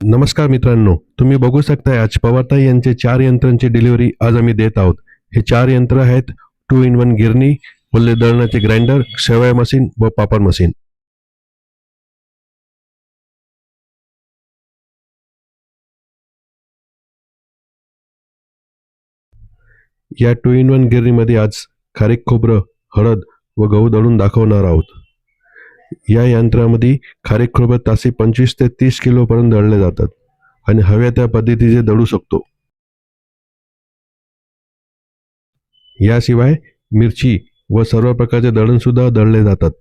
नमस्कार मित्रांनो, तुम्ही बघू शकताय आज पवारताई यांचे 4 यंत्रांची डिलिव्हरी आज आम्ही देत आहोत. हे 4 यंत्र आहेत 2-in-1 गिरणी, ओले दळणाचे ग्राइंडर, शेवया मशीन व पापड मशीन. या 2-in-1 गिरणीमध्ये आज खारीक खोबरं, हळद व गहू दळून दाखवणार आहोत. या यंत्रामध्ये खारीक खोबरं ताशी 25 ते 30 किलो पर्यंत दळले जातात आणि हव्या त्या पद्धतीचे दळू शकतो. याशिवाय मिरची व सर्व प्रकारचे दळण सुद्धा दळले जातात.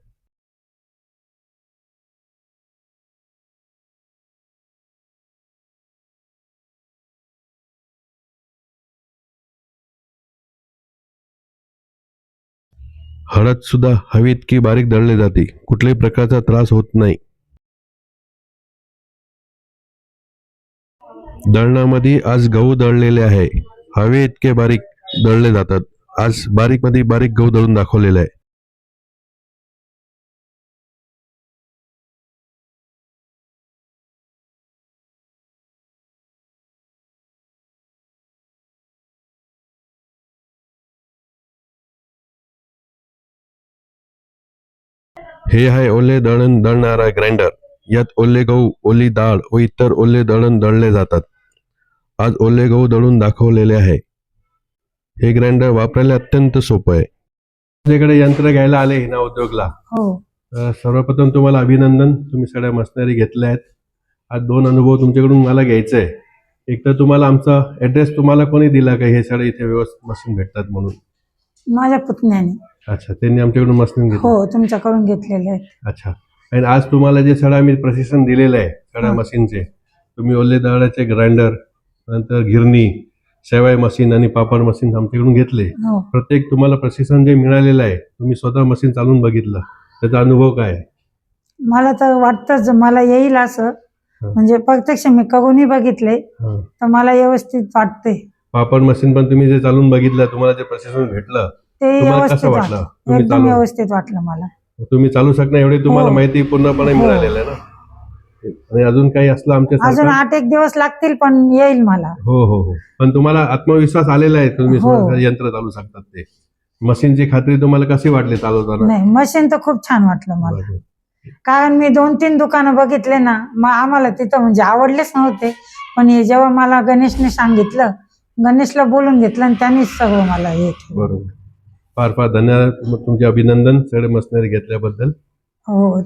हळद सुद्धा हवी इतकी बारीक दळले जाते, कुठल्याही प्रकारचा त्रास होत नाही. दळणामध्ये आज गहू दळलेले आहे, हवे इतके बारीक दळले जातात. आज बारीक मध्ये बारीक गहू दळून दाखवलेले आहे. हे आहे ओले दळण दळणारा ग्राइंडर. यात ओले गहू, ओली डाळ व इतर ओले दळण दळले जातात. आज ओले गहू दळून दाखवलेले आहे. हे ग्राइंडर वापरायला अत्यंत सोपं आहे. तुमच्याकडे यंत्र घ्यायला आले हिना उद्योगला, हो. सर्वप्रथम तुम्हाला अभिनंदन. तुम्ही सगळ्या मशिनरी घेतल्या आहेत. आज 2 अनुभव तुमच्याकडून मला घ्यायचे आहे. एक तर तुम्हाला आमचा ऍड्रेस तुम्हाला कोणी दिला का हे सगळे इथे व्यवस्थित मशीन भेटतात म्हणून? माझ्या पुतण्याने. अच्छा, त्यांनी आमच्याकडून मशीन घेतली. हो, तुमच्याकडून घेतलेले आहेत. अच्छा, आणि आज तुम्हाला जे सगळं आम्ही प्रशिक्षण दिलेलं आहे सगळ्या हा. मशीनचे, तुम्ही ओले दळाचे ग्राइंडर, नंतर गिरणी, शेवया मशीन आणि पापड मशीन आमच्याकडून घेतले. हो. प्रत्येक तुम्हाला प्रशिक्षण जे मिळालेलं आहे, तुम्ही स्वतः मशीन चालवून बघितलं, त्याचा अनुभव काय आहे? मला तर वाटतंच मला येईल असं. हा. म्हणजे प्रत्यक्ष मी करूनही बघितले हा. तर मला व्यवस्थित वाटते. पापड मशीन पण तुम्ही जे चालवून बघितलं, तुम्हाला जे प्रशिक्षण भेटलं, ते तुम्हाला व्यवस्थित कसं वाटलं? वाटलं, तुम्ही एकदम चालवून व्यवस्थित वाटलं मला. तुम्ही चालू शकणार एवढी तुम्हाला हो. माहिती पूर्णपणे हो. मिळालेलं आहे ना. आणि अजून काही असलं अजून आमच्या 8-1 दिवस लागतील पण येईल मला. हो हो हो, पण तुम्हाला आत्मविश्वास आलेला आहे, तुम्ही हो. स्वतः यंत्र चालू शकतात. ते मशीनची खात्री तुम्हाला कशी वाटली चालवताना? नाही, मशीन तर खूप छान वाटलं मला. बरं. कारण मी 2-3 दुकानं बघितले ना, मग आम्हाला तिथं म्हणजे आवडलेच नव्हते. पण हे जेव्हा मला गणेशने सांगितलं, गणेशला बोलून घेतलं आणि त्यांनीच सगळं मला हे केलं. बरोबर. फार फार धन्यवाद. तुमचे अभिनंदन सगळे मशिनरी घेतल्याबद्दल. हो.